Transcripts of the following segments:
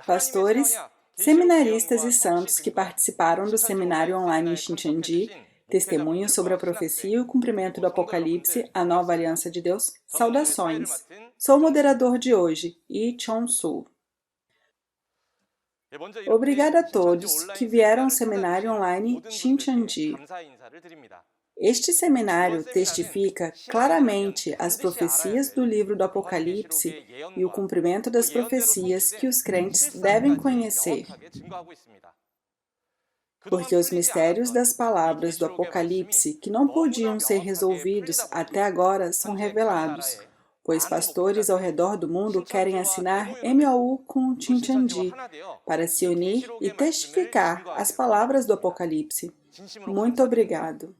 Pastores, seminaristas e santos que participaram do seminário online em Xintiandi, testemunhos sobre a profecia e o cumprimento do Apocalipse, a nova aliança de Deus, saudações. Sou o moderador de hoje, Yi Chong-Soo. Obrigado a todos que vieram ao seminário online Xintiandi. Este seminário testifica claramente as profecias do livro do Apocalipse e o cumprimento das profecias que os crentes devem conhecer. Porque os mistérios das palavras do Apocalipse que não podiam ser resolvidos até agora são revelados, pois pastores ao redor do mundo querem assinar MOU com o Xintiandi para se unir e testificar as palavras do Apocalipse. Muito obrigado.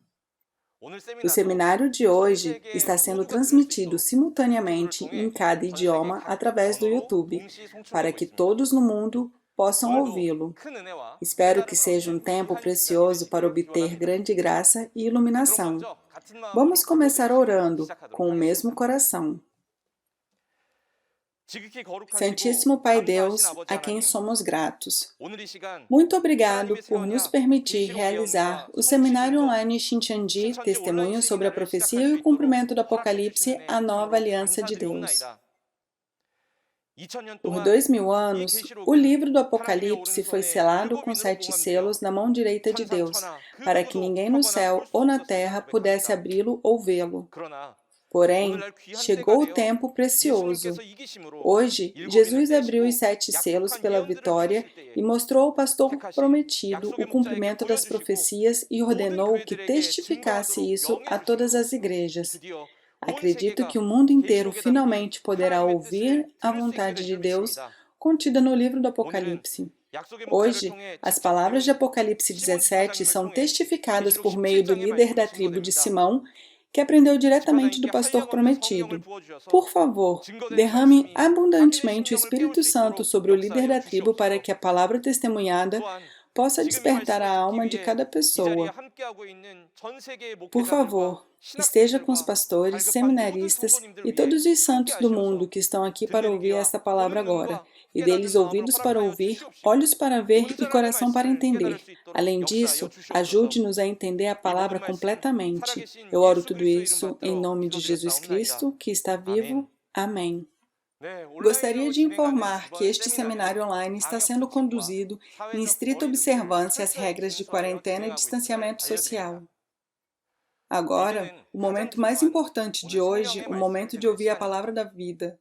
O seminário de hoje está sendo transmitido simultaneamente em cada idioma através do YouTube, para que todos no mundo possam ouvi-lo. Espero que seja um tempo precioso para obter grande graça e iluminação. Vamos começar orando com o mesmo coração. Santíssimo Pai Deus, a quem somos gratos. Muito obrigado por nos permitir realizar o seminário online Xintiandi, testemunhos sobre a profecia e o cumprimento do Apocalipse, a nova aliança de Deus. Por 2000 anos, o livro do Apocalipse foi selado com 7 selos na mão direita de Deus, para que ninguém no céu ou na terra pudesse abri-lo ou vê-lo. Porém, chegou o tempo precioso. Hoje, Jesus abriu os 7 selos pela vitória e mostrou ao pastor prometido o cumprimento das profecias e ordenou que testificasse isso a todas as igrejas. Acredito que o mundo inteiro finalmente poderá ouvir a vontade de Deus contida no livro do Apocalipse. Hoje, as palavras de Apocalipse 17 são testificadas por meio do líder da tribo de Simão, que aprendeu diretamente do pastor prometido. Por favor, derrame abundantemente o Espírito Santo sobre o líder da tribo para que a palavra testemunhada possa despertar a alma de cada pessoa. Por favor, esteja com os pastores, seminaristas e todos os santos do mundo que estão aqui para ouvir esta palavra agora, e deles ouvidos para ouvir, olhos para ver e coração para entender. Além disso, ajude-nos a entender a palavra completamente. Eu oro tudo isso em nome de Jesus Cristo, que está vivo. Amém. Gostaria de informar que este seminário online está sendo conduzido em estrita observância às regras de quarentena e distanciamento social. Agora, o momento mais importante de hoje, o momento de ouvir a palavra da vida.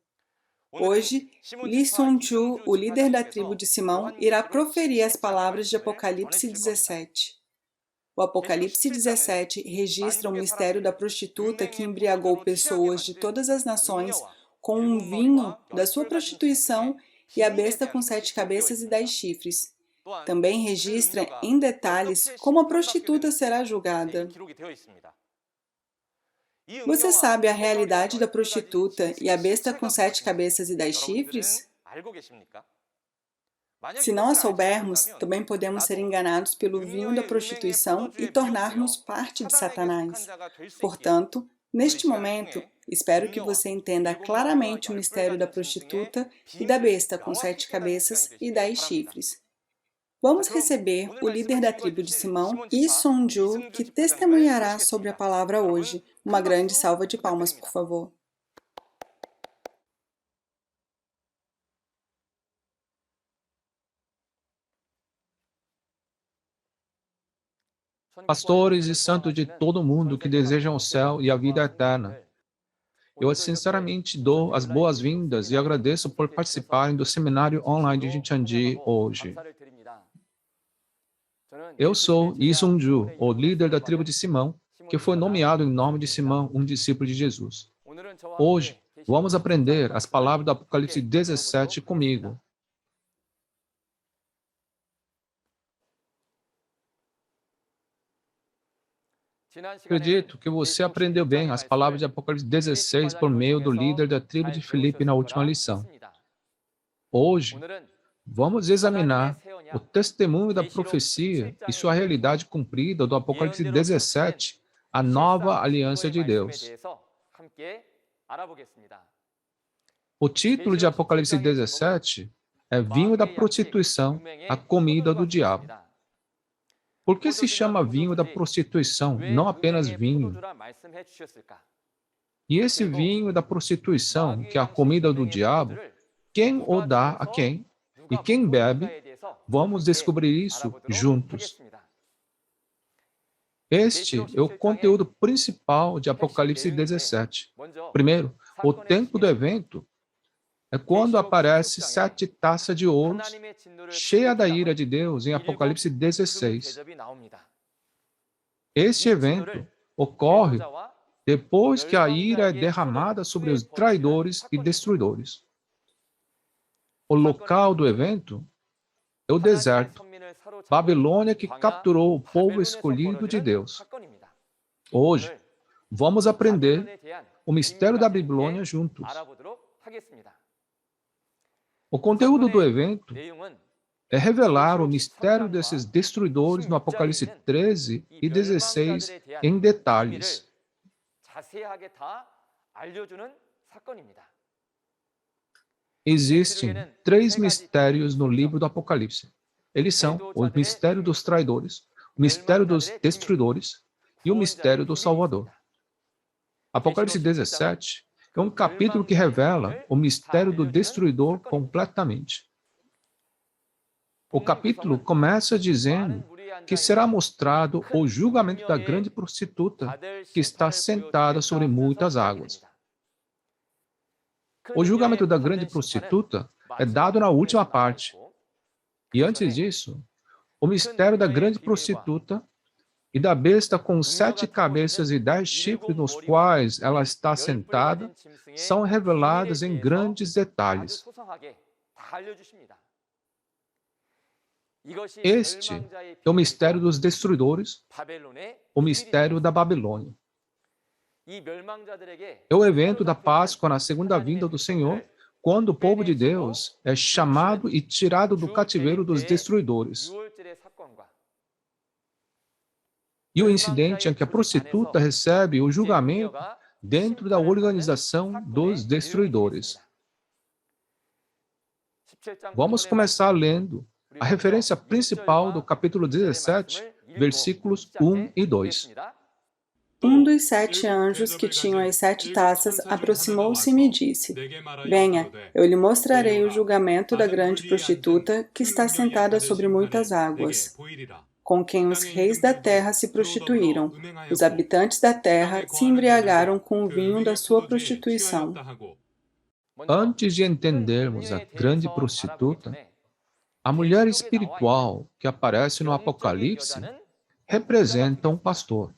Hoje, Lee Sung-ju, o líder da tribo de Simão, irá proferir as palavras de Apocalipse 17. O Apocalipse 17 registra o mistério da prostituta que embriagou pessoas de todas as nações com um vinho da sua prostituição e a besta com 7 cabeças e 10 chifres. Também registra em detalhes como a prostituta será julgada. Você sabe a realidade da prostituta e a besta com 7 cabeças e 10 chifres? Se não a soubermos, também podemos ser enganados pelo vinho da prostituição e tornar-nos parte de Satanás. Portanto, neste momento, espero que você entenda claramente o mistério da prostituta e da besta com 7 cabeças e 10 chifres. Vamos receber o líder da tribo de Simão, Lee Sung-ju, que testemunhará sobre a palavra hoje. Uma grande salva de palmas, por favor. Pastores e santos de todo mundo que desejam o céu e a vida eterna. Eu sinceramente dou as boas-vindas e agradeço por participarem do seminário online de Xintiandi hoje. Eu sou Lee Sung-ju, o líder da tribo de Simão, que foi nomeado em nome de Simão, um discípulo de Jesus. Hoje, vamos aprender as palavras do Apocalipse 17 comigo. Acredito que você aprendeu bem as palavras de Apocalipse 16 por meio do líder da tribo de Filipe na última lição. Hoje, vamos examinar o testemunho da profecia e sua realidade cumprida do Apocalipse 17, a nova aliança de Deus. O título de Apocalipse 17 é vinho da prostituição, a comida do diabo. Por que se chama vinho da prostituição, não apenas vinho? E esse vinho da prostituição, que é a comida do diabo, quem o dá a quem? E quem bebe? Vamos descobrir isso juntos. Este é o conteúdo principal de Apocalipse 17. Primeiro, o tempo do evento é quando aparece 7 taças de ouro cheia da ira de Deus em Apocalipse 16. Este evento ocorre depois que a ira é derramada sobre os traidores e destruidores. O local do evento é o deserto, Babilônia, que capturou o povo escolhido de Deus. Hoje, vamos aprender o mistério da Babilônia juntos. O conteúdo do evento é revelar o mistério desses destruidores no Apocalipse 13 e 16 em detalhes. Existem 3 mistérios no livro do Apocalipse. Eles são o mistério dos traidores, o mistério dos destruidores e o mistério do Salvador. Apocalipse 17 é um capítulo que revela o mistério do destruidor completamente. O capítulo começa dizendo que será mostrado o julgamento da grande prostituta que está sentada sobre muitas águas. O julgamento da grande prostituta é dado na última parte. E antes disso, o mistério da grande prostituta e da besta com 7 cabeças e 10 chifres nos quais ela está sentada são reveladas em grandes detalhes. Este é o mistério dos destruidores, o mistério da Babilônia. É o evento da Páscoa na segunda vinda do Senhor, quando o povo de Deus é chamado e tirado do cativeiro dos destruidores. E o incidente em que a prostituta recebe o julgamento dentro da organização dos destruidores. Vamos começar lendo a referência principal do capítulo 17, versículos 1 e 2. Um dos 7 anjos que tinham as 7 taças aproximou-se e me disse: Venha, eu lhe mostrarei o julgamento da grande prostituta que está sentada sobre muitas águas, com quem os reis da terra se prostituíram. Os habitantes da terra se embriagaram com o vinho da sua prostituição. Antes de entendermos a grande prostituta, a mulher espiritual que aparece no Apocalipse representa um pastor.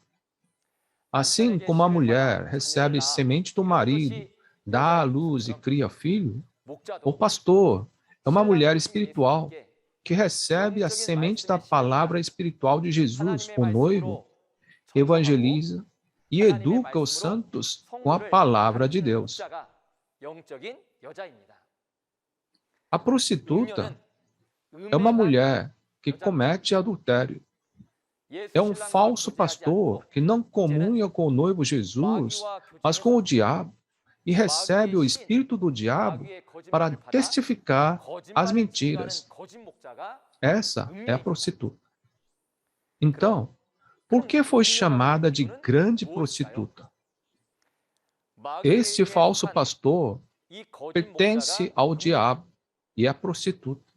Assim como a mulher recebe semente do marido, dá à luz e cria filho, o pastor é uma mulher espiritual que recebe a semente da palavra espiritual de Jesus, o noivo, evangeliza e educa os santos com a palavra de Deus. A prostituta é uma mulher que comete adultério. É um falso pastor que não comunha com o noivo Jesus, mas com o diabo, e recebe o espírito do diabo para testificar as mentiras. Essa é a prostituta. Então, por que foi chamada de grande prostituta? Este falso pastor pertence ao diabo e é prostituta.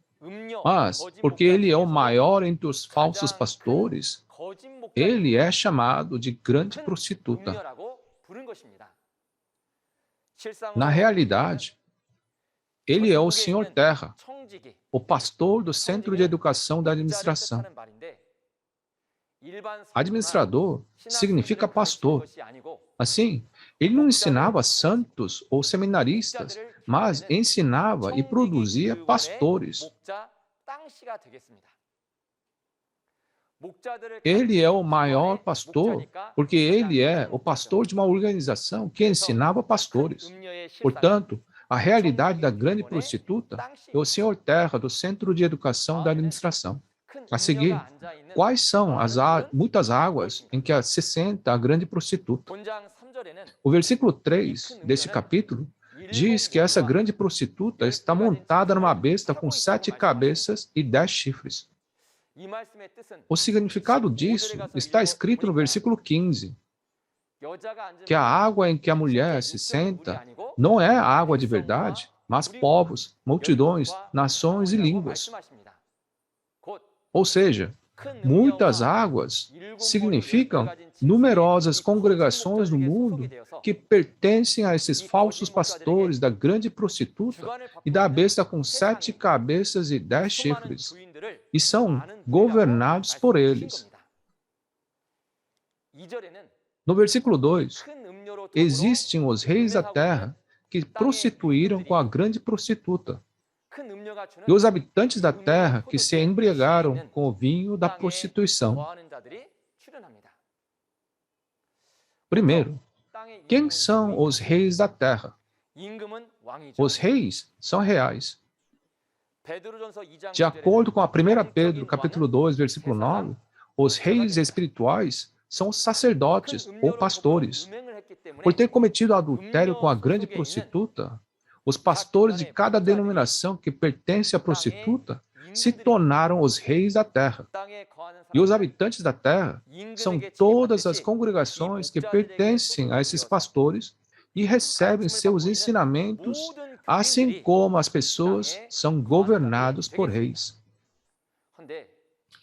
Mas, porque ele é o maior entre os falsos pastores, ele é chamado de grande prostituta. Na realidade, ele é o Senhor Terra, o pastor do Centro de Educação da Administração. Administrador significa pastor. Assim, ele não ensinava santos ou seminaristas, mas ensinava e produzia pastores. Ele é o maior pastor, porque ele é o pastor de uma organização que ensinava pastores. Portanto, a realidade da grande prostituta é o Senhor Terra do Centro de Educação da Administração. A seguir, quais são as muitas águas em que se senta a grande prostituta? O versículo 3 deste capítulo diz que essa grande prostituta está montada numa besta com 7 cabeças e 10 chifres. O significado disso está escrito no versículo 15, que a água em que a mulher se senta não é a água de verdade, mas povos, multidões, nações e línguas. Ou seja, muitas águas significam numerosas congregações no mundo que pertencem a esses falsos pastores da grande prostituta e da besta com 7 cabeças e 10 chifres, e são governados por eles. No versículo 2, existem os reis da terra que prostituíram com a grande prostituta, e os habitantes da terra que se embriagaram com o vinho da prostituição. Primeiro, quem são os reis da terra? Os reis são reais. De acordo com a 1 Pedro, capítulo 2, versículo 9, os reis espirituais são os sacerdotes ou pastores. Por ter cometido adultério com a grande prostituta, os pastores de cada denominação que pertence à prostituta se tornaram os reis da terra. E os habitantes da terra são todas as congregações que pertencem a esses pastores e recebem seus ensinamentos, assim como as pessoas são governadas por reis.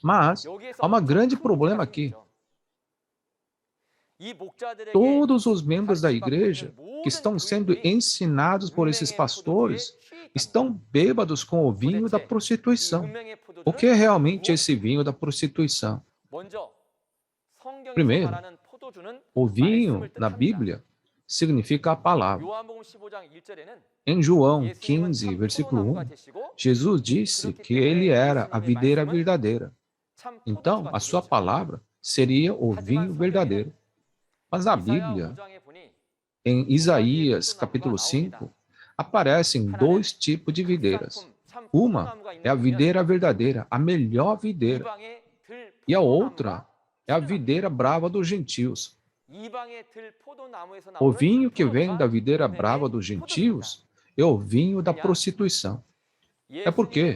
Mas há um grande problema aqui. Todos os membros da igreja que estão sendo ensinados por esses pastores estão bêbados com o vinho da prostituição. O que é realmente esse vinho da prostituição? Primeiro, o vinho na Bíblia significa a palavra. Em João 15, versículo 1, Jesus disse que ele era a videira verdadeira. Então, a sua palavra seria o vinho verdadeiro. Mas na Bíblia, em Isaías, capítulo 5, aparecem 2 tipos de videiras. Uma é a videira verdadeira, a melhor videira. E a outra é a videira brava dos gentios. O vinho que vem da videira brava dos gentios é o vinho da prostituição. É porque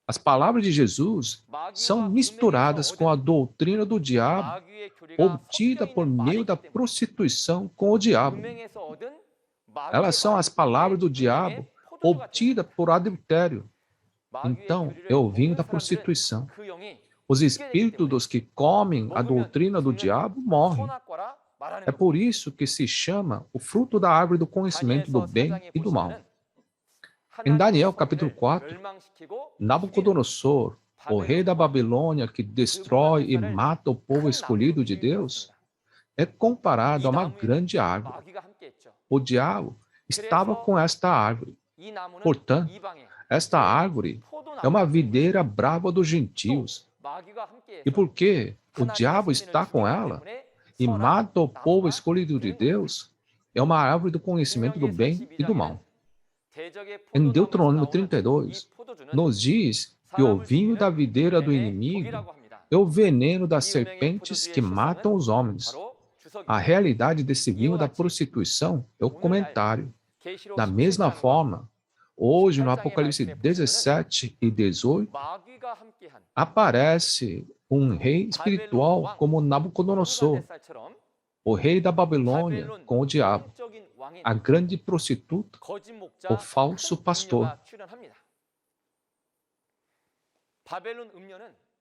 as palavras de Jesus são misturadas com a doutrina do diabo, obtida por meio da prostituição com o diabo. Elas são as palavras do diabo, obtidas por adultério. Então, é o vinho da prostituição. Os espíritos dos que comem a doutrina do diabo morrem. É por isso que se chama o fruto da árvore do conhecimento do bem e do mal. Em Daniel, capítulo 4, Nabucodonosor, o rei da Babilônia que destrói e mata o povo escolhido de Deus, é comparado a uma grande árvore. O diabo estava com esta árvore. Portanto, esta árvore é uma videira brava dos gentios. E porque o diabo está com ela e mata o povo escolhido de Deus, é uma árvore do conhecimento do bem e do mal. Em Deuteronômio 32, nos diz que o vinho da videira do inimigo é o veneno das serpentes que matam os homens. A realidade desse vinho da prostituição é o comentário. Da mesma forma, hoje no Apocalipse 17 e 18, aparece um rei espiritual como Nabucodonosor, o rei da Babilônia com o diabo, a grande prostituta, o falso pastor.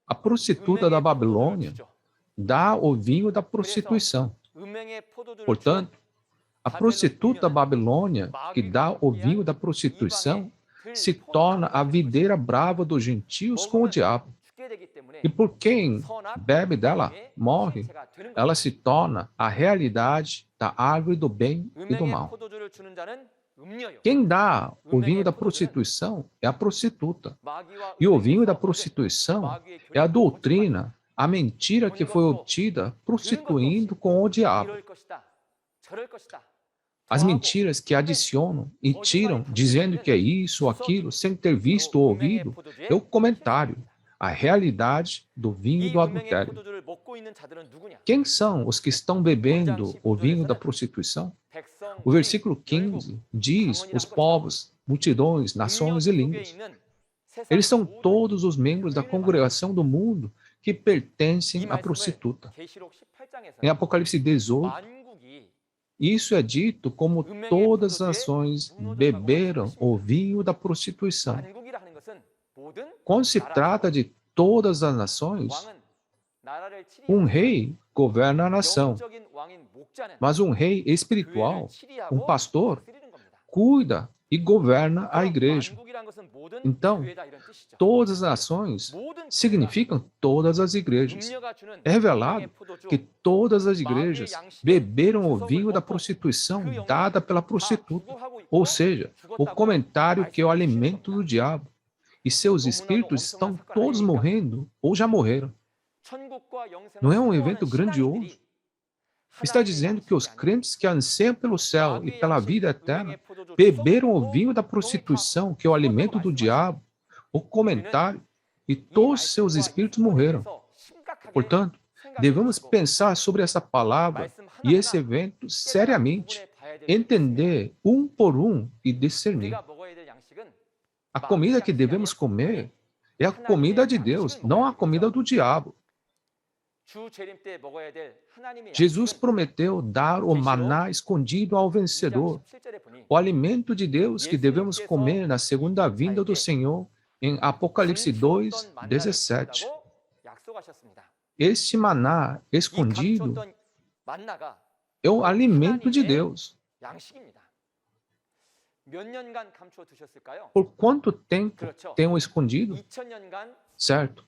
A prostituta da Babilônia dá o vinho da prostituição. Portanto, a prostituta Babilônia, que dá o vinho da prostituição, se torna a videira brava dos gentios com o diabo. E por quem bebe dela, morre, ela se torna a realidade da árvore do bem e do mal. Quem dá o vinho da prostituição é a prostituta. E o vinho da prostituição é a doutrina, a mentira que foi obtida prostituindo com o diabo. As mentiras que adicionam e tiram, dizendo que é isso ou aquilo, sem ter visto ou ouvido, é o comentário. a realidade do vinho do adultério. Quem são os que estão bebendo o vinho da prostituição? O versículo 15 diz: os povos, multidões, nações e línguas. Eles são todos os membros da congregação do mundo que pertencem à prostituta. Em Apocalipse 18, isso é dito como todas as nações beberam o vinho da prostituição. Quando se trata de todas as nações, um rei governa a nação, mas um rei espiritual, um pastor, cuida e governa a igreja. Então, todas as nações significam todas as igrejas. É revelado que todas as igrejas beberam o vinho da prostituição dada pela prostituta, ou seja, o comentário que é o alimento do diabo, e seus espíritos estão todos morrendo ou já morreram. Não é um evento grandioso? Está dizendo que os crentes que anseiam pelo céu e pela vida eterna beberam o vinho da prostituição, que é o alimento do diabo, o comentário, e todos seus espíritos morreram. Portanto, devemos pensar sobre essa palavra e esse evento seriamente, entender um por um e discernir. A comida que devemos comer é a comida de Deus, não a comida do diabo. Jesus prometeu dar o maná escondido ao vencedor, o alimento de Deus que devemos comer na segunda vinda do Senhor, em Apocalipse 2, 17. Este maná escondido é o alimento de Deus. Por quanto tempo tem o escondido? Certo,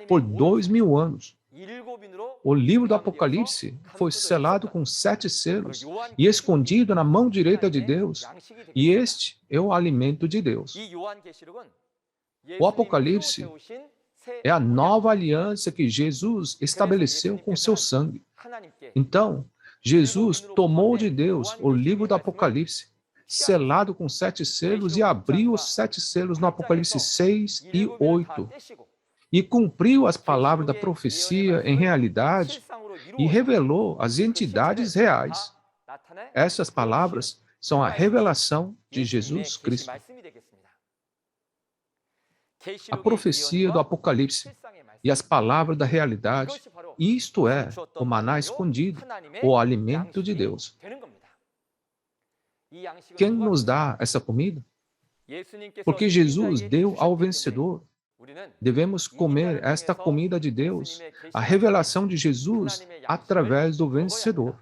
por 2000 anos. O livro do Apocalipse foi selado com 7 selos e escondido na mão direita de Deus, e este é o alimento de Deus. O Apocalipse é a nova aliança que Jesus estabeleceu com seu sangue. Então, Jesus tomou de Deus o livro do Apocalipse, selado com 7 selos, e abriu os 7 selos no Apocalipse 6 e 8. E cumpriu as palavras da profecia em realidade e revelou as entidades reais. Essas palavras são a revelação de Jesus Cristo. A profecia do Apocalipse e as palavras da realidade, isto é, o maná escondido, o alimento de Deus. Quem nos dá essa comida? Porque Jesus deu ao vencedor. Devemos comer esta comida de Deus, a revelação de Jesus, através do vencedor.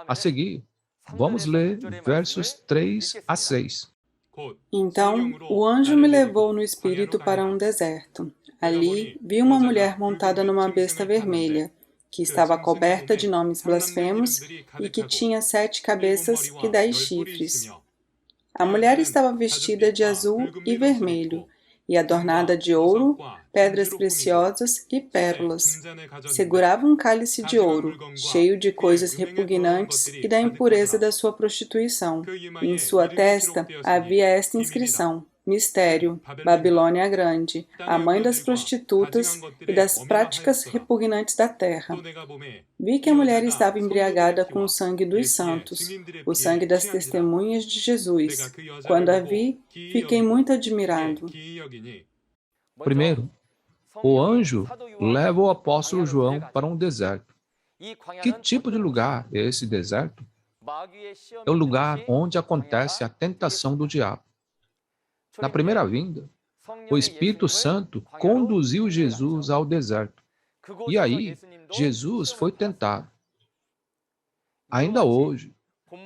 A seguir, vamos ler versos 3 a 6. Então, o anjo me levou no espírito para um deserto. Ali, vi uma mulher montada numa besta vermelha, que estava coberta de nomes blasfemos e que tinha 7 cabeças e 10 chifres. A mulher estava vestida de azul e vermelho, e adornada de ouro, pedras preciosas e pérolas. Segurava um cálice de ouro, cheio de coisas repugnantes e da impureza da sua prostituição. E em sua testa havia esta inscrição: Mistério, Babilônia a Grande, a mãe das prostitutas e das práticas repugnantes da terra. Vi que a mulher estava embriagada com o sangue dos santos, o sangue das testemunhas de Jesus. Quando a vi, fiquei muito admirado. Primeiro, o anjo leva o apóstolo João para um deserto. Que tipo de lugar é esse deserto? É o lugar onde acontece a tentação do diabo. Na primeira vinda, o Espírito Santo conduziu Jesus ao deserto. E aí, Jesus foi tentado. Ainda hoje,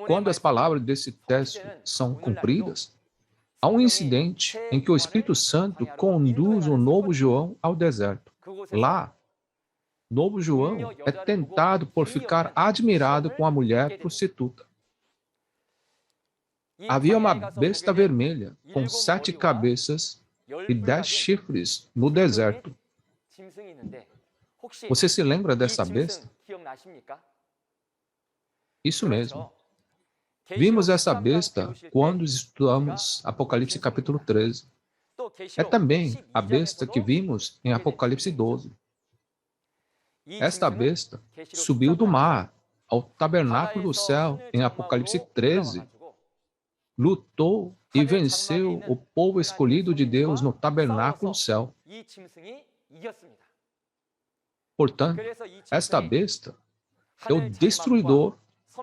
quando as palavras desse texto são cumpridas, há um incidente em que o Espírito Santo conduz o novo João ao deserto. Lá, novo João é tentado por ficar admirado com a mulher prostituta. Havia uma besta vermelha com 7 cabeças e 10 chifres no deserto. Você se lembra dessa besta? Isso mesmo. Vimos essa besta quando estudamos Apocalipse capítulo 13. é também a besta que vimos em Apocalipse 12. Esta besta subiu do mar ao tabernáculo do céu em Apocalipse 13, lutou e venceu o povo escolhido de Deus no tabernáculo do céu. Portanto, esta besta é o destruidor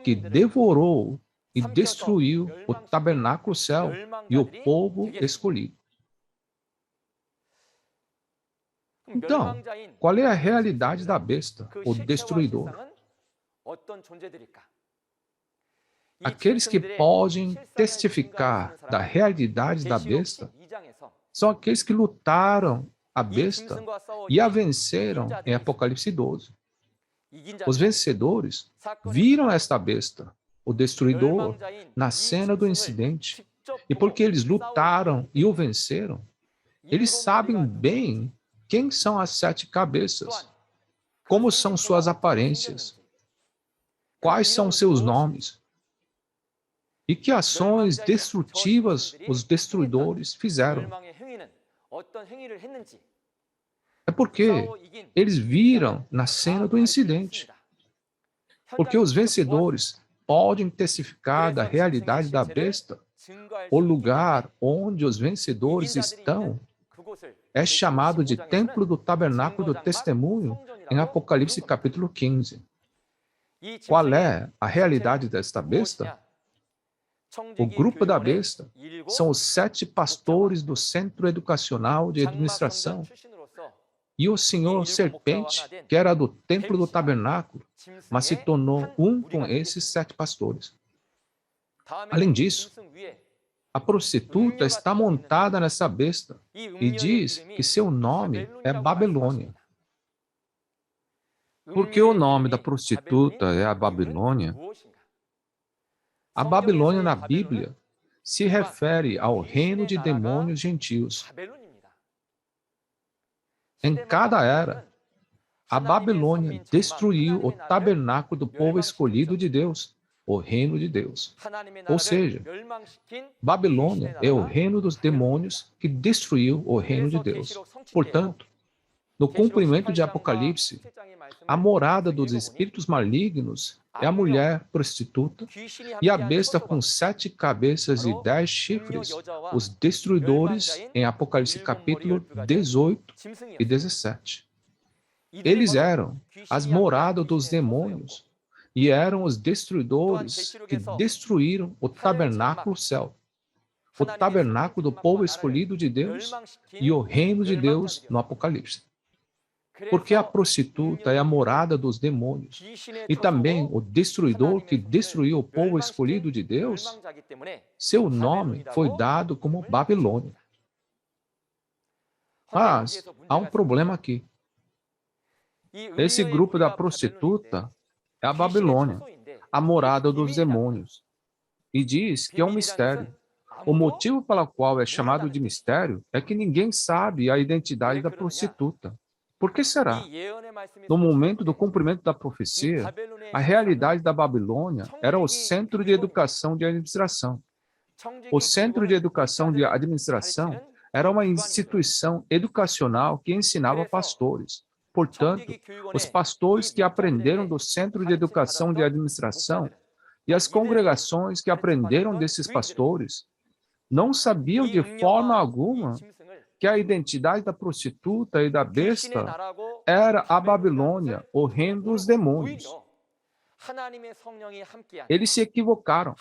que devorou e destruiu o tabernáculo do céu e o povo escolhido. Então, qual é a realidade da besta, o destruidor? Aqueles que podem testificar da realidade da besta são aqueles que lutaram a besta e a venceram em Apocalipse 12. Os vencedores viram esta besta, o destruidor, na cena do incidente. E porque eles lutaram e o venceram, eles sabem bem quem são as 7 cabeças, como são suas aparências, quais são seus nomes, e que ações destrutivas os destruidores fizeram. É porque eles viram na cena do incidente. Porque os vencedores podem testificar da realidade da besta. O lugar onde os vencedores estão é chamado de Templo do Tabernáculo do Testemunho em Apocalipse capítulo 15. Qual é a realidade desta besta? O grupo da besta são os 7 pastores do Centro Educacional de Administração e o senhor serpente, que era do Templo do Tabernáculo, mas se tornou um com esses 7 pastores. Além disso, a prostituta está montada nessa besta e diz que seu nome é Babilônia. Por que o nome da prostituta é a Babilônia? A Babilônia na Bíblia se refere ao reino de demônios gentios. Em cada era, a Babilônia destruiu o tabernáculo do povo escolhido de Deus, o reino de Deus. Ou seja, Babilônia é o reino dos demônios que destruiu o reino de Deus. Portanto, no cumprimento de Apocalipse, a morada dos espíritos malignos é a mulher prostituta e a besta com 7 cabeças e 10 chifres, os destruidores em Apocalipse capítulo 18 e 17. Eles eram as moradas dos demônios e eram os destruidores que destruíram o tabernáculo do céu, o tabernáculo do povo escolhido de Deus e o reino de Deus no Apocalipse. Porque a prostituta é a morada dos demônios e também o destruidor que destruiu o povo escolhido de Deus, seu nome foi dado como Babilônia. Mas há um problema aqui. Esse grupo da prostituta é a Babilônia, a morada dos demônios, e diz que é um mistério. O motivo pelo qual é chamado de mistério é que ninguém sabe a identidade da prostituta. Por que será? No momento do cumprimento da profecia, a realidade da Babilônia era o Centro de Educação de Administração. O Centro de Educação de Administração era uma instituição educacional que ensinava pastores. Portanto, os pastores que aprenderam do Centro de Educação de Administração e as congregações que aprenderam desses pastores não sabiam de forma alguma que a identidade da prostituta e da besta era a Babilônia, o reino dos demônios. Eles se equivocaram.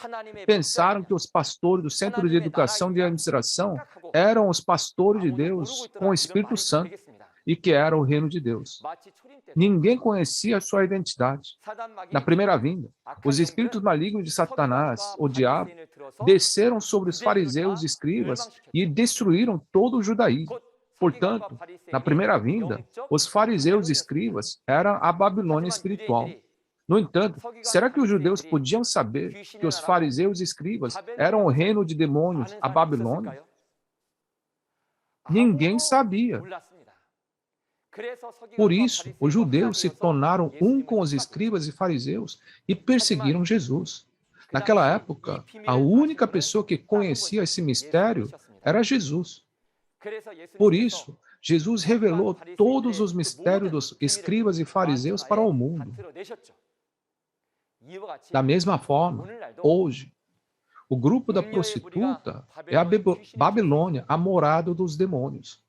Pensaram que os pastores do Centro de Educação de Administração eram os pastores de Deus com o Espírito Santo e que era o reino de Deus. Ninguém conhecia a sua identidade. Na primeira vinda, os espíritos malignos de Satanás, o diabo, desceram sobre os fariseus e escribas e destruíram todo o judaísmo. Portanto, na primeira vinda, os fariseus e escribas eram a Babilônia espiritual. No entanto, será que os judeus podiam saber que os fariseus e escribas eram o reino de demônios, a Babilônia? Ninguém sabia. Por isso, os judeus se tornaram um com os escribas e fariseus e perseguiram Jesus. Naquela época, a única pessoa que conhecia esse mistério era Jesus. Por isso, Jesus revelou todos os mistérios dos escribas e fariseus para o mundo. Da mesma forma, hoje, o grupo da prostituta é a Babilônia, a morada dos demônios.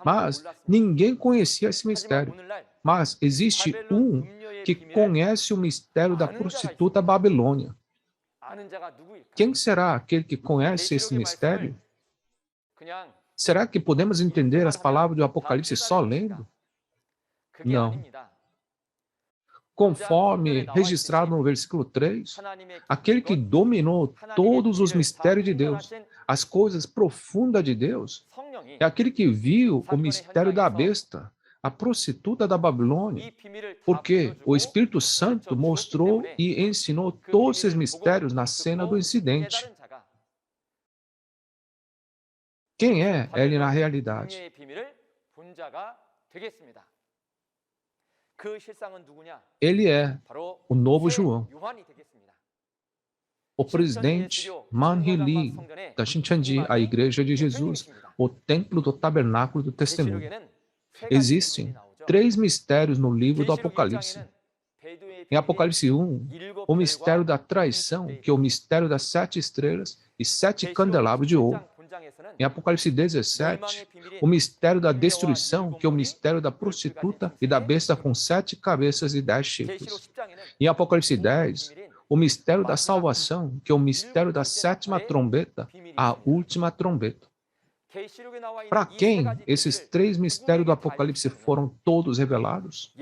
Mas ninguém conhecia esse mistério. Mas existe um que conhece o mistério da prostituta Babilônia. Quem será aquele que conhece esse mistério? Será que podemos entender as palavras do Apocalipse só lendo? Não. Conforme registrado no versículo 3, aquele que dominou todos os mistérios de Deus, as coisas profundas de Deus, é aquele que viu o mistério da besta, a prostituta da Babilônia, porque o Espírito Santo mostrou e ensinou todos esses mistérios na cena do incidente. Quem é ele na realidade? Ele é o novo João, o presidente Man-hee Lee da Shincheonji, a Igreja de Jesus, o Templo do Tabernáculo do Testemunho. Existem 3 mistérios no livro do Apocalipse. Em Apocalipse 1, o mistério da traição, que é o mistério das 7 estrelas e 7 candelabros de ouro. Em Apocalipse 17, o mistério da destruição, que é o mistério da prostituta e da besta com 7 cabeças e 10 chifres. Em Apocalipse 10, o mistério da salvação, que é o mistério da 7ª trombeta, a última trombeta. Para quem esses 3 mistérios do Apocalipse foram todos revelados?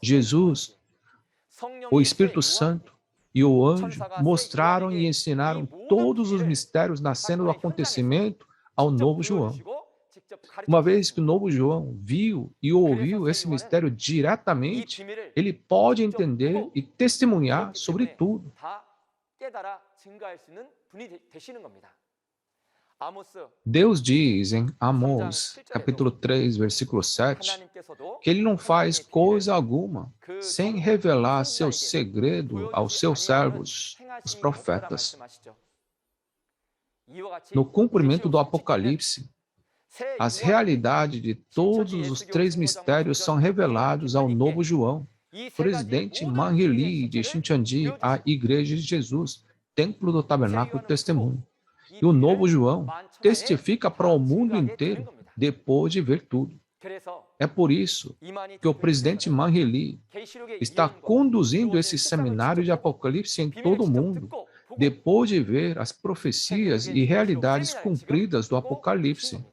Jesus, o Espírito Santo e o anjo mostraram e ensinaram todos os mistérios na cena do acontecimento ao novo João. Uma vez que o novo João viu e ouviu esse mistério diretamente, ele pode entender e testemunhar sobre tudo. Deus diz em Amós, capítulo 3, versículo 7, que ele não faz coisa alguma sem revelar seu segredo aos seus servos, os profetas. No cumprimento do Apocalipse, as realidades de todos os 3 mistérios são revelados ao novo João, presidente Man-hee Lee de Shincheonji, a Igreja de Jesus, Templo do Tabernáculo do Testemunho. E o novo João testifica para o mundo inteiro depois de ver tudo. É por isso que o presidente Man-hee Lee está conduzindo esse seminário de Apocalipse em todo o mundo, depois de ver as profecias e realidades cumpridas do Apocalipse.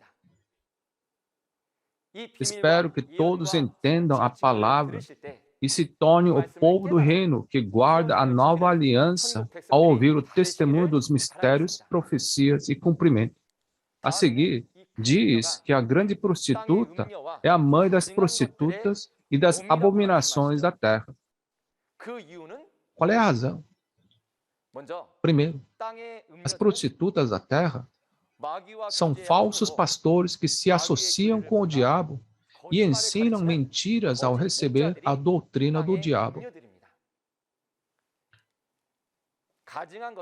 Espero que todos entendam a palavra e se tornem o povo do reino que guarda a nova aliança ao ouvir o testemunho dos mistérios, profecias e cumprimento. A seguir, diz que a grande prostituta é a mãe das prostitutas e das abominações da terra. Qual é a razão? Primeiro, as prostitutas da terra são falsos pastores que se associam com o diabo e ensinam mentiras ao receber a doutrina do diabo.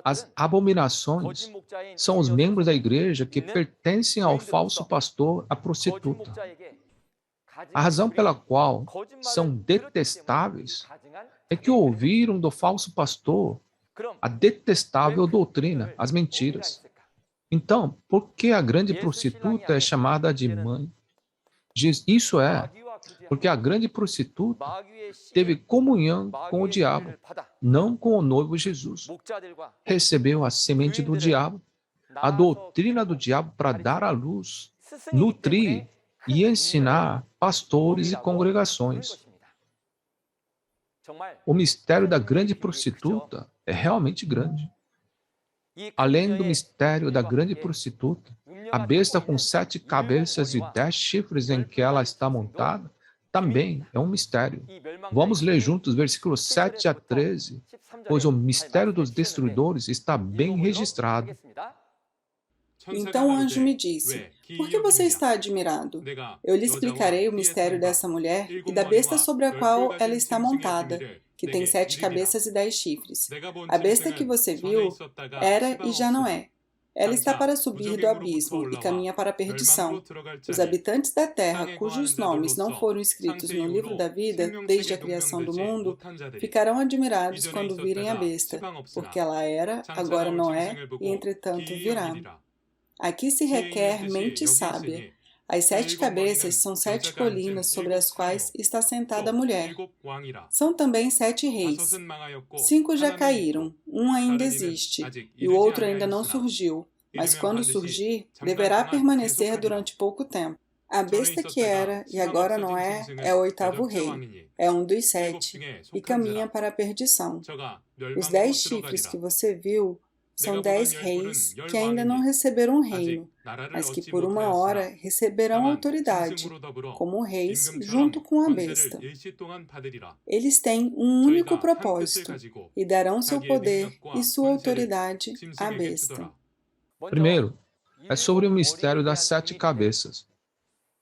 As abominações são os membros da igreja que pertencem ao falso pastor, a prostituta. A razão pela qual são detestáveis é que ouviram do falso pastor a detestável doutrina, as mentiras. Então, por que a grande prostituta é chamada de mãe? Isso é porque a grande prostituta teve comunhão com o diabo, não com o noivo Jesus. Recebeu a semente do diabo, a doutrina do diabo para dar à luz, nutrir e ensinar pastores e congregações. O mistério da grande prostituta é realmente grande. Além do mistério da grande prostituta, a besta com 7 cabeças e 10 chifres em que ela está montada, também é um mistério. Vamos ler juntos versículos 7 a 13, pois o mistério dos destruidores está bem registrado. Então o anjo me disse, por que você está admirado? Eu lhe explicarei o mistério dessa mulher e da besta sobre a qual ela está montada, que tem 7 cabeças e 10 chifres. A besta que você viu era e já não é. Ela está para subir do abismo e caminha para a perdição. Os habitantes da terra, cujos nomes não foram escritos no livro da vida desde a criação do mundo, ficarão admirados quando virem a besta, porque ela era, agora não é, e entretanto virá. Aqui se requer mente sábia. As 7 cabeças são 7 colinas sobre as quais está sentada a mulher. São também 7 reis. 5 já caíram, um ainda existe, e o outro ainda não surgiu, mas quando surgir, deverá permanecer durante pouco tempo. A besta que era e agora não é o 8º rei, é um dos 7, e caminha para a perdição. Os 10 chifres que você viu são 10 reis que ainda não receberam o reino, mas que por uma hora receberão autoridade, como reis junto com a besta. Eles têm um único propósito, e darão seu poder e sua autoridade à besta. Primeiro, é sobre o mistério das 7 cabeças.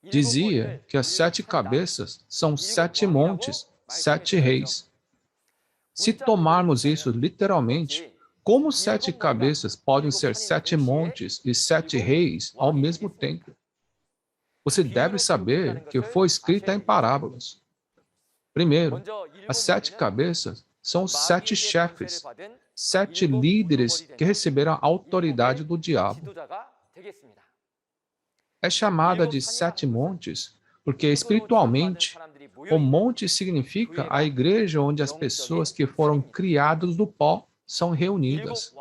Dizia que as 7 cabeças são 7 montes, 7 reis. Se tomarmos isso literalmente, como 7 cabeças podem ser 7 montes e 7 reis ao mesmo tempo? Você deve saber que foi escrita em parábolas. Primeiro, as 7 cabeças são os 7 chefes, 7 líderes que receberam a autoridade do diabo. É chamada de 7 montes porque, espiritualmente, o monte significa a igreja onde as pessoas que foram criadas do pó são reunidas.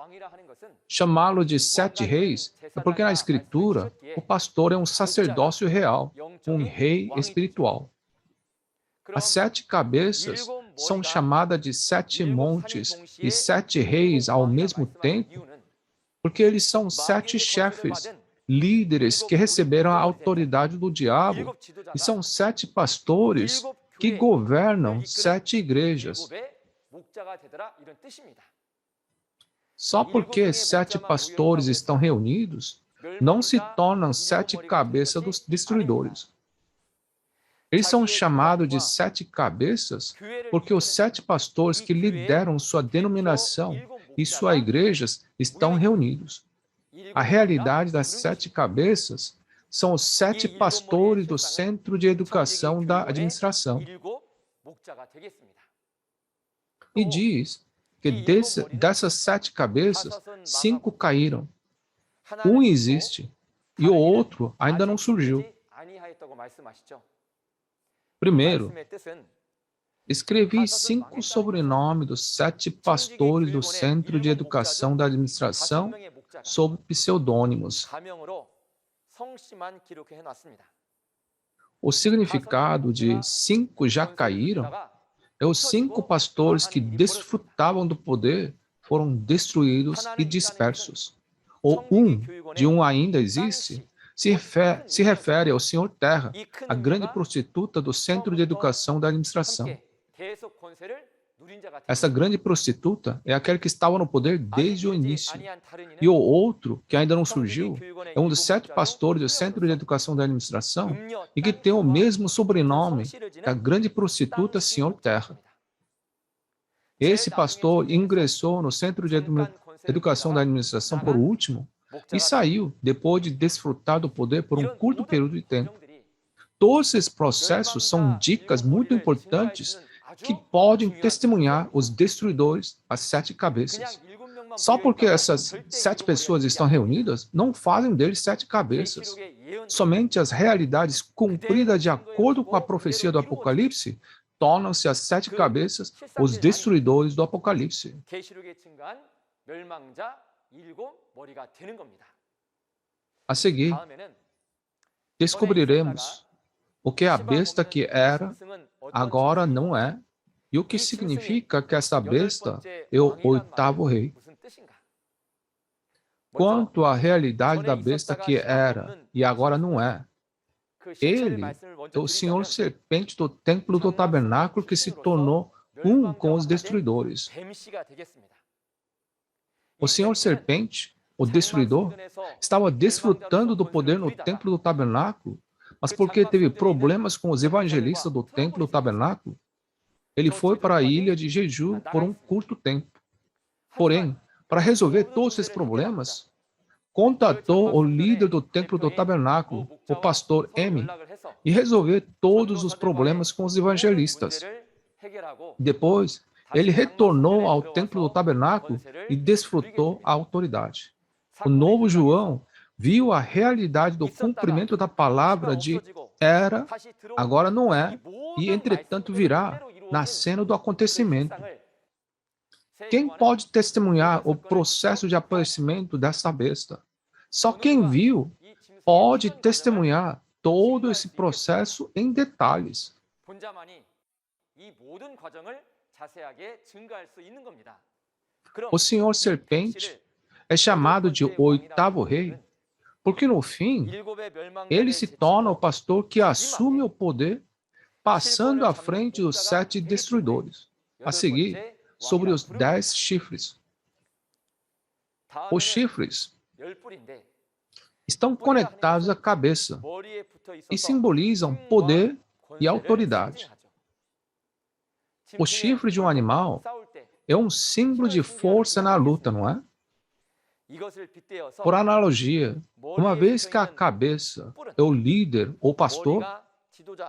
Chamá-lo de 7 reis é porque na Escritura o pastor é um sacerdócio real, um rei espiritual. As 7 cabeças são chamadas de 7 montes e 7 reis ao mesmo tempo porque eles são 7 chefes, líderes que receberam a autoridade do diabo e são 7 pastores que governam 7 igrejas. Só porque 7 pastores estão reunidos, não se tornam 7 cabeças dos destruidores. Eles são chamados de 7 cabeças porque os 7 pastores que lideram sua denominação e suas igrejas estão reunidos. A realidade das 7 cabeças são os 7 pastores do Centro de Educação da Administração. E diz que dessas 7 cabeças, 5 caíram. Um existe e o outro ainda não surgiu. Primeiro, escrevi 5 sobrenomes dos 7 pastores do Centro de Educação da Administração sob pseudônimos. O significado de 5 já caíram é os 5 pastores que desfrutavam do poder foram destruídos e dispersos. O de um ainda existe se refere ao Senhor Terra, a grande prostituta do Centro de Educação da Administração. Essa grande prostituta é aquela que estava no poder desde o início. E o outro, que ainda não surgiu, é um dos 7 pastores do Centro de Educação da Administração e que tem o mesmo sobrenome da grande prostituta Senhor Terra. Esse pastor ingressou no Centro de Educação da Administração por último e saiu depois de desfrutar do poder por um curto período de tempo. Todos esses processos são dicas muito importantes que podem testemunhar os destruidores, as 7 cabeças. Só porque essas 7 pessoas estão reunidas, não fazem deles 7 cabeças. Somente as realidades cumpridas de acordo com a profecia do Apocalipse tornam-se as 7 cabeças, os destruidores do Apocalipse. A seguir, descobriremos o que a besta que era, agora não é, e o que significa que essa besta é o 8º rei. Quanto à realidade da besta que era e agora não é, ele é o Senhor Serpente do templo do tabernáculo que se tornou um com os destruidores. O Senhor Serpente, o destruidor, estava desfrutando do poder no templo do tabernáculo, mas porque teve problemas com os evangelistas do templo do tabernáculo, ele foi para a ilha de Jeju por um curto tempo. Porém, para resolver todos esses problemas, contatou o líder do templo do tabernáculo, o pastor M, e resolveu todos os problemas com os evangelistas. Depois, ele retornou ao templo do tabernáculo e desfrutou a autoridade. O novo João viu a realidade do cumprimento da palavra de era, agora não é, e entretanto virá, na cena do acontecimento. Quem pode testemunhar o processo de aparecimento dessa besta? Só quem viu pode testemunhar todo esse processo em detalhes. O Senhor Serpente é chamado de o oitavo rei, porque no fim, ele se torna o pastor que assume o poder, passando à frente dos 7 destruidores. A seguir, sobre os 10 chifres. Os chifres estão conectados à cabeça e simbolizam poder e autoridade. O chifre de um animal é um símbolo de força na luta, não é? Por analogia, uma vez que a cabeça é o líder ou pastor,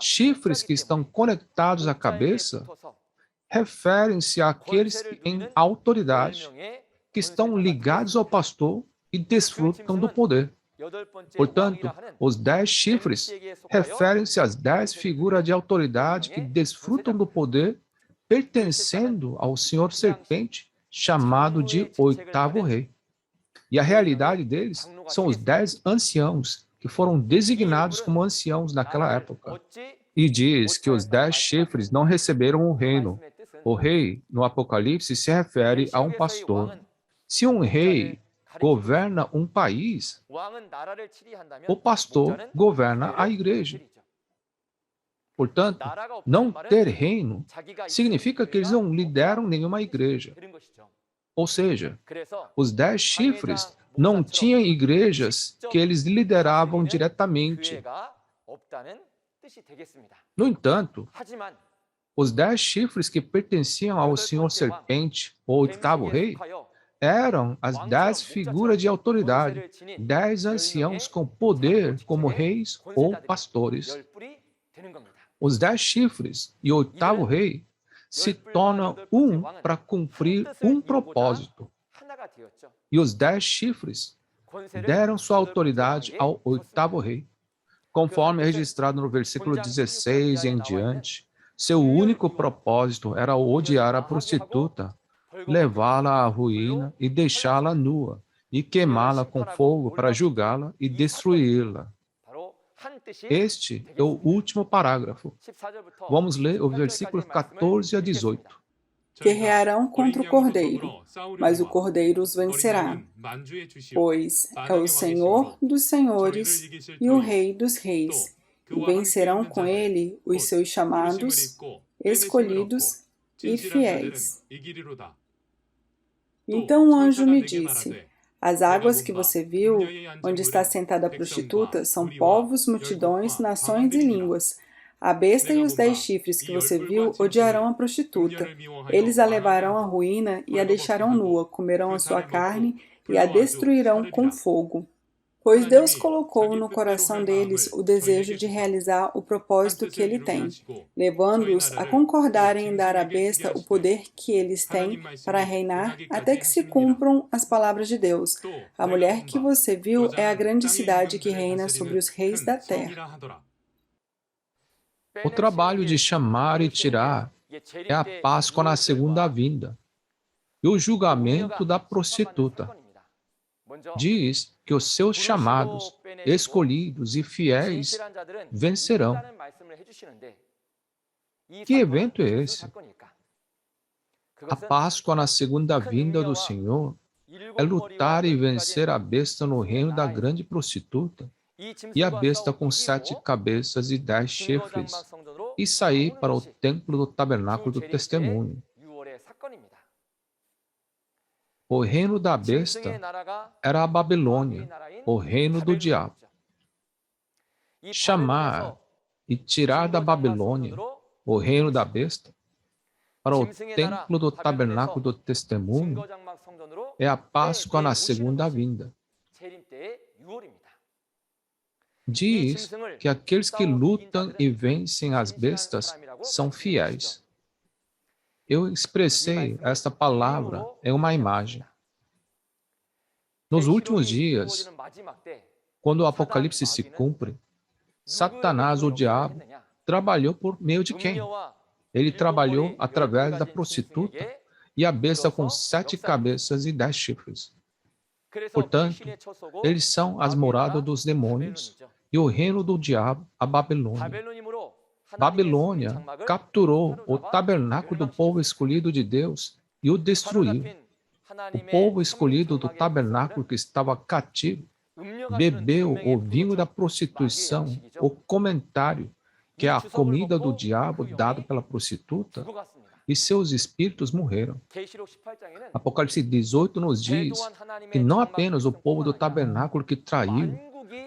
chifres que estão conectados à cabeça referem-se àqueles em autoridade que estão ligados ao pastor e desfrutam do poder. Portanto, os 10 chifres referem-se às 10 figuras de autoridade que desfrutam do poder pertencendo ao Senhor Serpente, chamado de oitavo rei. E a realidade deles são os 10 anciãos, que foram designados como anciãos naquela época. E diz que os 10 chifres não receberam o reino. O rei, no Apocalipse, se refere a um pastor. Se um rei governa um país, o pastor governa a igreja. Portanto, não ter reino significa que eles não lideram nenhuma igreja. Ou seja, os 10 chifres não tinham igrejas que eles lideravam diretamente. No entanto, os 10 chifres que pertenciam ao Senhor Serpente, o oitavo rei, eram as 10 figuras de autoridade, 10 anciãos com poder como reis ou pastores. Os 10 chifres e o oitavo rei se tornam um para cumprir um propósito. E os 10 chifres deram sua autoridade ao oitavo rei. Conforme é registrado no versículo 16 e em diante, seu único propósito era odiar a prostituta, levá-la à ruína e deixá-la nua, e queimá-la com fogo para julgá-la e destruí-la. Este é o último parágrafo. Vamos ler o versículo 14 a 18. Guerrearão contra o Cordeiro, mas o Cordeiro os vencerá, pois é o Senhor dos senhores e o Rei dos reis, e vencerão com ele os seus chamados, escolhidos e fiéis. Então o anjo me disse: as águas que você viu, onde está sentada a prostituta, são povos, multidões, nações e línguas. A besta e os 10 chifres que você viu odiarão a prostituta. Eles a levarão à ruína e a deixarão nua, comerão a sua carne e a destruirão com fogo. Pois Deus colocou no coração deles o desejo de realizar o propósito que ele tem, levando-os a concordarem em dar à besta o poder que eles têm para reinar até que se cumpram as palavras de Deus. A mulher que você viu é a grande cidade que reina sobre os reis da terra. O trabalho de chamar e tirar é a Páscoa na segunda vinda e o julgamento da prostituta. Diz que os seus chamados, escolhidos e fiéis vencerão. Que evento é esse? A Páscoa na segunda vinda do Senhor é lutar e vencer a besta no reino da grande prostituta e a besta com 7 cabeças e 10 chifres e sair para o templo do tabernáculo do testemunho. O reino da besta era a Babilônia, o reino do diabo. Chamar e tirar da Babilônia, o reino da besta, para o templo do tabernáculo do testemunho é a Páscoa na segunda vinda. Diz que aqueles que lutam e vencem as bestas são fiéis. Eu expressei esta palavra em uma imagem. Nos últimos dias, quando o Apocalipse se cumpre, Satanás, o diabo, trabalhou por meio de quem? Ele trabalhou através da prostituta e a besta com 7 cabeças e 10 chifres. Portanto, eles são as moradas dos demônios e o reino do diabo, a Babilônia. Babilônia capturou o tabernáculo do povo escolhido de Deus e o destruiu. O povo escolhido do tabernáculo que estava cativo bebeu o vinho da prostituição, o comentário, que é a comida do diabo dado pela prostituta, e seus espíritos morreram. Apocalipse 18 nos diz que não apenas o povo do tabernáculo que traiu,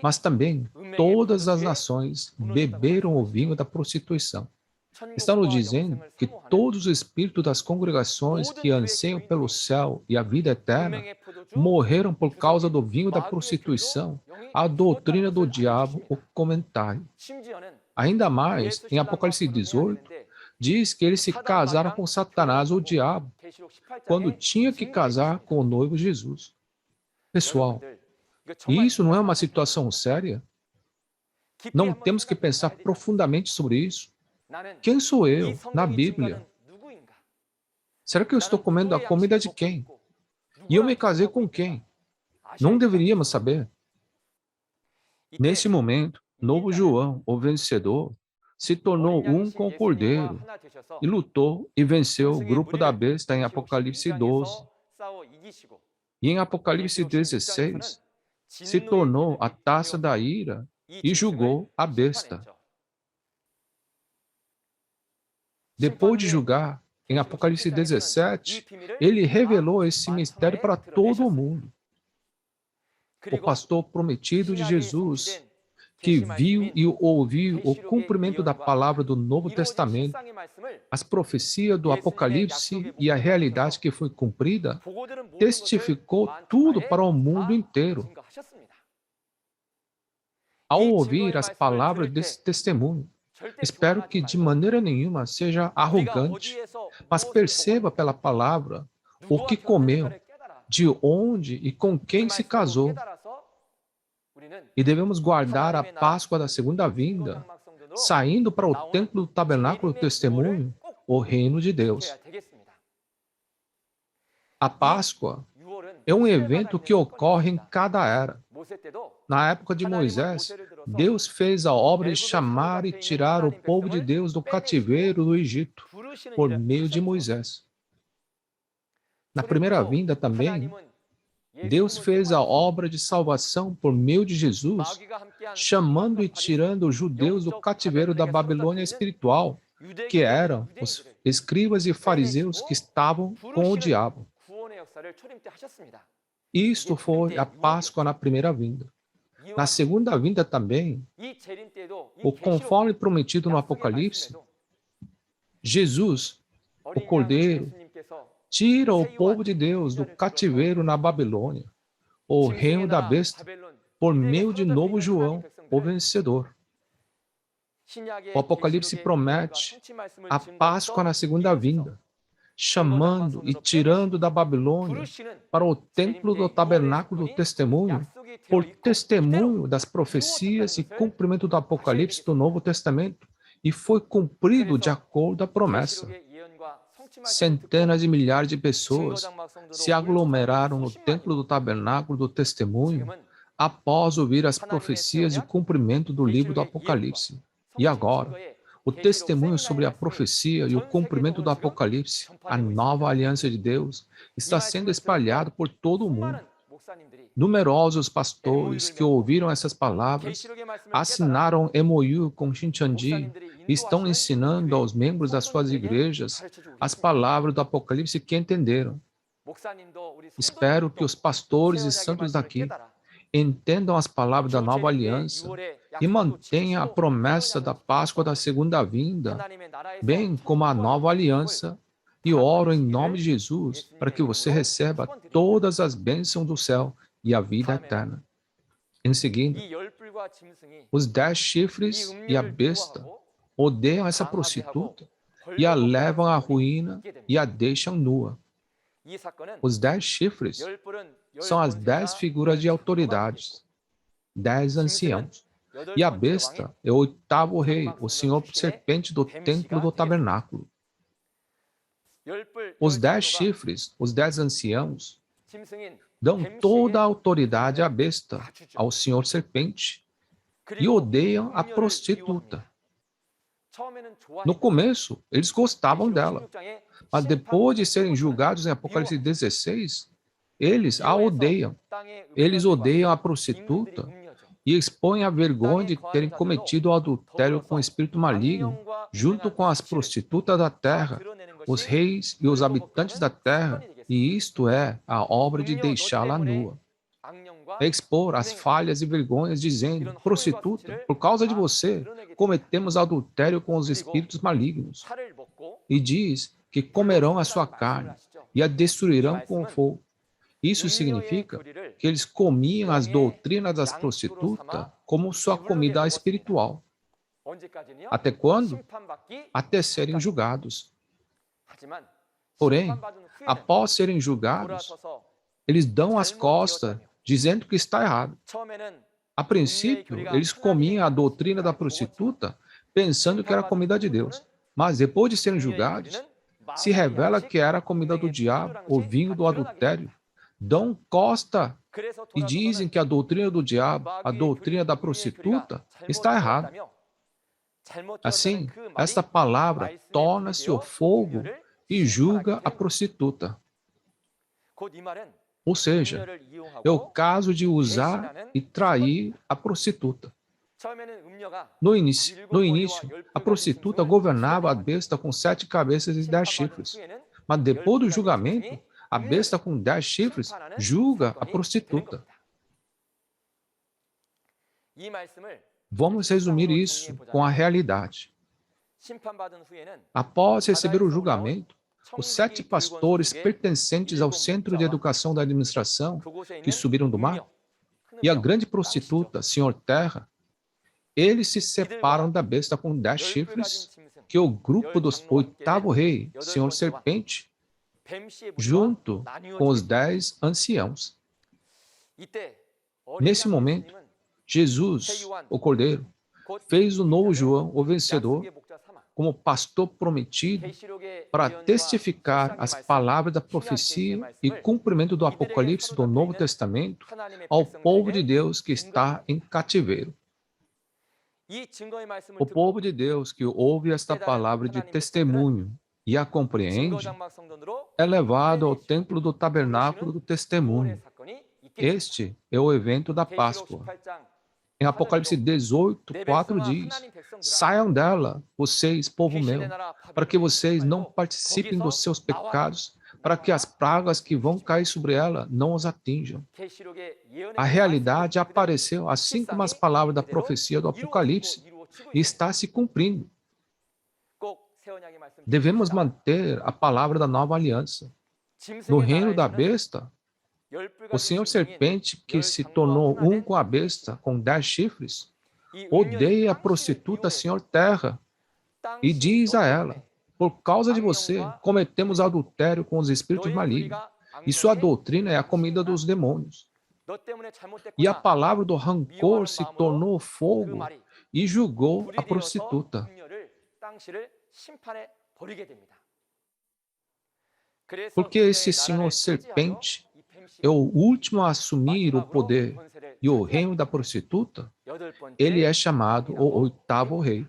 mas também todas as nações beberam o vinho da prostituição. Está nos dizendo que todos os espíritos das congregações que anseiam pelo céu e a vida eterna morreram por causa do vinho da prostituição, a doutrina do diabo, o comentário. Ainda mais, em Apocalipse 18, diz que eles se casaram com Satanás, o diabo, quando tinha que casar com o noivo Jesus. Pessoal, isso não é uma situação séria? Não temos que pensar profundamente sobre isso? Quem sou eu na Bíblia? Será que eu estou comendo a comida de quem? E eu me casei com quem? Não deveríamos saber. Nesse momento, novo João, o vencedor, se tornou um com o Cordeiro e lutou e venceu o grupo da besta em Apocalipse 12. E em Apocalipse 16, se tornou a taça da ira e julgou a besta. Depois de julgar, em Apocalipse 17, ele revelou esse mistério para todo o mundo. O pastor prometido de Jesus, que viu e ouviu o cumprimento da palavra do Novo Testamento, as profecias do Apocalipse e a realidade que foi cumprida, testificou tudo para o mundo inteiro. Ao ouvir as palavras desse testemunho, espero que de maneira nenhuma seja arrogante, mas perceba pela palavra o que comeu, de onde e com quem se casou. E devemos guardar a Páscoa da segunda vinda, saindo para o templo do tabernáculo do testemunho, o reino de Deus. A Páscoa é um evento que ocorre em cada era. Na época de Moisés, Deus fez a obra de chamar e tirar o povo de Deus do cativeiro do Egito, por meio de Moisés. Na primeira vinda também, Deus fez a obra de salvação por meio de Jesus, chamando e tirando os judeus do cativeiro da Babilônia espiritual, que eram os escribas e fariseus que estavam com o diabo. Isto foi a Páscoa na primeira vinda. Na segunda vinda também, conforme prometido no Apocalipse, Jesus, o Cordeiro, tira o povo de Deus do cativeiro na Babilônia, o reino da besta, por meio de novo João, o vencedor. O Apocalipse promete a Páscoa na segunda vinda, chamando e tirando da Babilônia para o templo do tabernáculo do testemunho, por testemunho das profecias e cumprimento do Apocalipse do Novo Testamento, e foi cumprido de acordo com a promessa. Centenas de milhares de pessoas se aglomeraram no templo do tabernáculo do testemunho após ouvir as profecias e cumprimento do livro do Apocalipse. E agora, o testemunho sobre a profecia e o cumprimento do Apocalipse, a nova aliança de Deus, está sendo espalhado por todo o mundo. Numerosos pastores que ouviram essas palavras assinaram MOU com Shincheonji e estão ensinando aos membros das suas igrejas as palavras do Apocalipse que entenderam. Espero que os pastores e santos daqui entendam as palavras da nova aliança e mantenham a promessa da Páscoa da segunda vinda, bem como a nova aliança, e oro em nome de Jesus para que você receba todas as bênçãos do céu e a vida eterna. Em seguida, os 10 chifres e a besta odeiam essa prostituta e a levam à ruína e a deixam nua. Os 10 chifres são as 10 figuras de autoridades, 10 anciãos. E a besta é o 8º rei, o senhor serpente do templo do tabernáculo. Os 10 chifres, os 10 anciãos, dão toda a autoridade à besta, ao senhor serpente, e odeiam a prostituta. No começo, eles gostavam dela, mas depois de serem julgados em Apocalipse 16, eles a odeiam. Eles odeiam a prostituta e expõem a vergonha de terem cometido o adultério com o espírito maligno, junto com as prostitutas da terra, os reis e os habitantes da terra, e isto é a obra de deixá-la nua. É expor as falhas e vergonhas, dizendo: prostituta, por causa de você, cometemos adultério com os espíritos malignos. E diz que comerão a sua carne e a destruirão com fogo. Isso significa que eles comiam as doutrinas das prostitutas como sua comida espiritual. Até quando? Até serem julgados. Porém, após serem julgados, eles dão as costas, dizendo que está errado. A princípio, eles comiam a doutrina da prostituta, pensando que era comida de Deus. Mas depois de serem julgados, se revela que era a comida do diabo, o vinho do adultério. Dão costa e dizem que a doutrina do diabo, a doutrina da prostituta, está errada. Assim, esta palavra torna-se o fogo e julga a prostituta. Ou seja, é o caso de usar e trair a prostituta. No início, a prostituta governava a besta com 7 cabeças e 10 chifres. Mas depois do julgamento, a besta com 10 chifres julga a prostituta. Vamos resumir isso com a realidade. Após receber o julgamento, os 7 pastores pertencentes ao Centro de Educação da Administração, que subiram do mar, e a grande prostituta, Senhor Terra, eles se separam da besta com 10 chifres, que é o grupo do 8º rei, Senhor Serpente, junto com os 10 anciãos. Nesse momento, Jesus, o Cordeiro, fez o novo João, o vencedor, como pastor prometido para testificar as palavras da profecia e cumprimento do Apocalipse do Novo Testamento ao povo de Deus que está em cativeiro. O povo de Deus que ouve esta palavra de testemunho e a compreende é levado ao templo do tabernáculo do testemunho. Este é o evento da Páscoa. Em Apocalipse 18, 4 diz: saiam dela, vocês, povo meu, para que vocês não participem dos seus pecados, para que as pragas que vão cair sobre ela não os atinjam. A realidade apareceu assim como as palavras da profecia do Apocalipse e está se cumprindo. Devemos manter a palavra da nova aliança. No reino da besta, o Senhor Serpente, que se tornou um com a besta, com 10 chifres, odeia a prostituta Senhor Terra e diz a ela: por causa de você, cometemos adultério com os espíritos malignos, e sua doutrina é a comida dos demônios. E a palavra do rancor se tornou fogo e julgou a prostituta. Porque esse Senhor Serpente é o último a assumir o poder e o reino da prostituta, ele é chamado o 8º rei.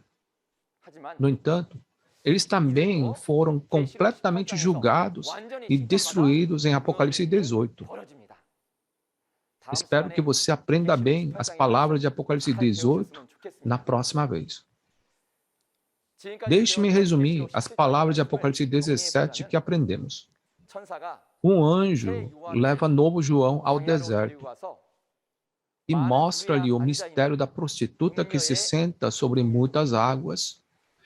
No entanto, eles também foram completamente julgados e destruídos em Apocalipse 18. Espero que você aprenda bem as palavras de Apocalipse 18 na próxima vez. Deixe-me resumir as palavras de Apocalipse 17 que aprendemos. Um anjo leva novo João ao deserto e mostra-lhe o mistério da prostituta que se senta sobre muitas águas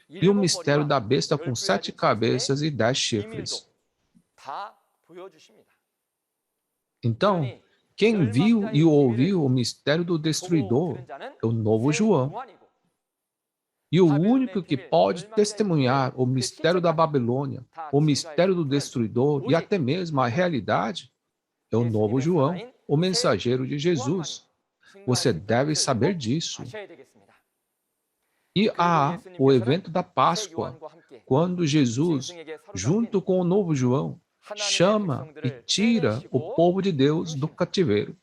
e o mistério da besta com 7 cabeças e 10 chifres. Então, Quem viu e ouviu o mistério do destruidor é o novo João. E o único que pode testemunhar o mistério da Babilônia, o mistério do destruidor e até mesmo a realidade é o novo João, o mensageiro de Jesus. Você deve saber disso. E há o evento da Páscoa, quando Jesus, junto com o novo João, chama e tira o povo de Deus do cativeiro.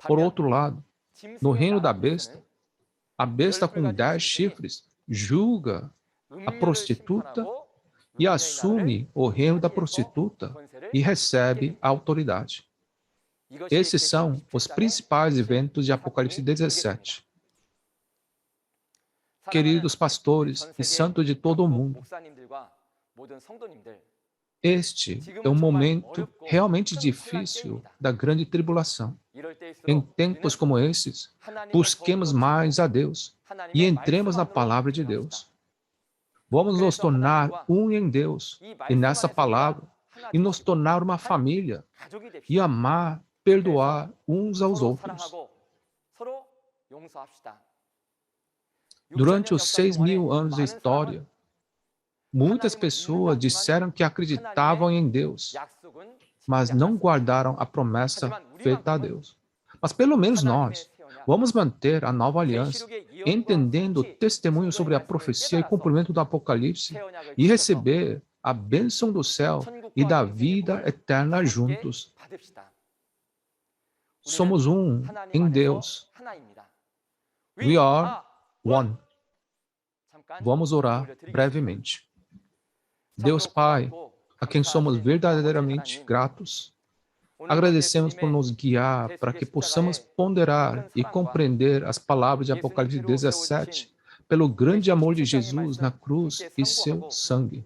Por outro lado, no reino da besta, a besta com 10 chifres julga a prostituta e assume o reino da prostituta e recebe a autoridade. Esses são os principais eventos de Apocalipse 17. Queridos pastores e santos de todo o mundo, este é um momento realmente difícil da grande tribulação. Em tempos como esses, busquemos mais a Deus e entremos na palavra de Deus. Vamos nos tornar um em Deus e nessa palavra, e nos tornar uma família, e amar, perdoar uns aos outros. Durante os 6.000 anos da história, muitas pessoas disseram que acreditavam em Deus, mas não guardaram a promessa feita a Deus. Mas pelo menos nós vamos manter a nova aliança, entendendo o testemunho sobre a profecia e cumprimento do Apocalipse, e receber a bênção do céu e da vida eterna juntos. Somos um em Deus. We are one. Vamos orar brevemente. Deus Pai, a quem somos verdadeiramente gratos, agradecemos por nos guiar para que possamos ponderar e compreender as palavras de Apocalipse 17 pelo grande amor de Jesus na cruz e seu sangue.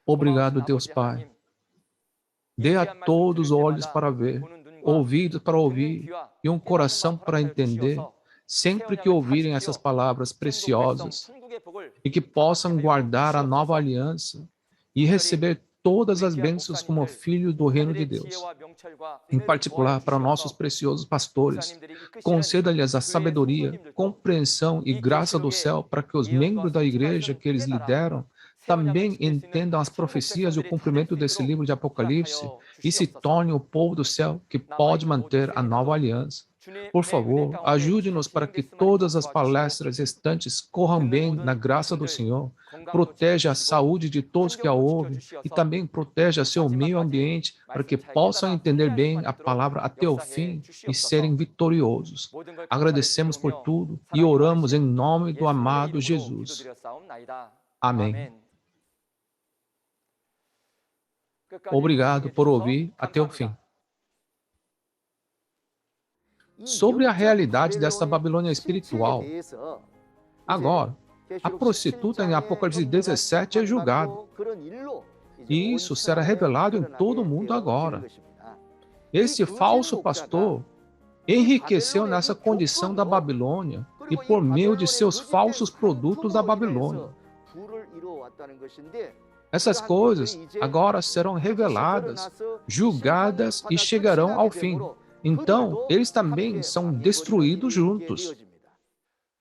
Obrigado, Deus Pai. Dê a todos olhos para ver, ouvidos para ouvir e um coração para entender, sempre que ouvirem essas palavras preciosas, e que possam guardar a nova aliança e receber todas as bênçãos como filho do reino de Deus. Em particular, para nossos preciosos pastores, conceda-lhes a sabedoria, compreensão e graça do céu para que os membros da igreja que eles lideram também entendam as profecias e o cumprimento desse livro de Apocalipse e se tornem o povo do céu que pode manter a nova aliança. Por favor, ajude-nos para que todas as palestras restantes corram bem na graça do Senhor. Proteja a saúde de todos que a ouvem e também proteja seu meio ambiente para que possam entender bem a palavra até o fim e serem vitoriosos. Agradecemos por tudo e oramos em nome do amado Jesus. Amém. Obrigado por ouvir até o fim. Sobre a realidade desta Babilônia espiritual, agora, a prostituta em Apocalipse 17 é julgada. E isso será revelado em todo o mundo agora. Esse falso pastor enriqueceu nessa condição da Babilônia e por meio de seus falsos produtos da Babilônia. Essas coisas agora serão reveladas, julgadas e chegarão ao fim. Então, eles também são destruídos juntos.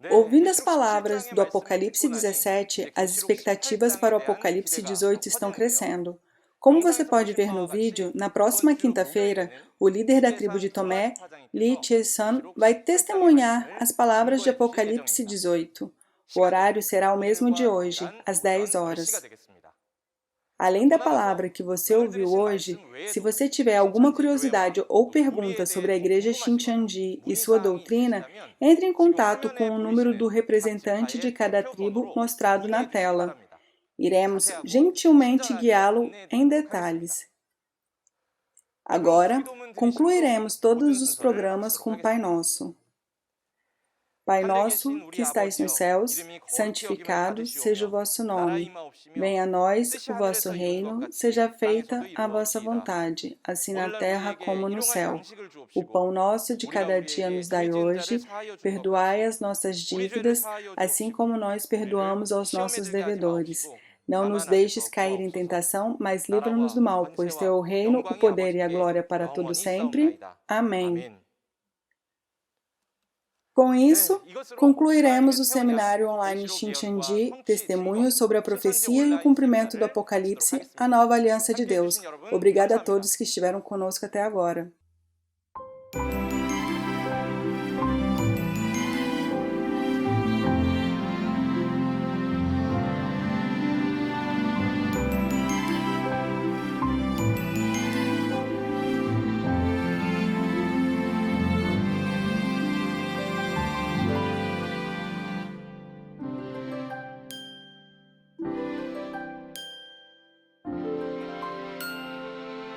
Ouvindo as palavras do Apocalipse 17, as expectativas para o Apocalipse 18 estão crescendo. Como você pode ver no vídeo, na próxima quinta-feira, o líder da tribo de Tomé, Lee Chae-sun, vai testemunhar as palavras de Apocalipse 18. O horário será o mesmo de hoje, às 10 horas. Além da palavra que você ouviu hoje, se você tiver alguma curiosidade ou pergunta sobre a Igreja Shincheonji e sua doutrina, entre em contato com o número do representante de cada tribo mostrado na tela. Iremos gentilmente guiá-lo em detalhes. Agora, concluiremos todos os programas com Pai Nosso. Pai nosso, que estais nos céus, santificado seja o vosso nome. Venha a nós o vosso reino, seja feita a vossa vontade, assim na terra como no céu. O pão nosso de cada dia nos dai hoje, perdoai as nossas dívidas, assim como nós perdoamos aos nossos devedores. Não nos deixes cair em tentação, mas livra-nos do mal, pois Teu é o reino, o poder e a glória para todo sempre. Amém. Com isso, concluiremos o seminário online Shincheonji, Testemunhos sobre a Profecia e o Cumprimento do Apocalipse, a Nova Aliança de Deus. Obrigada a todos que estiveram conosco até agora.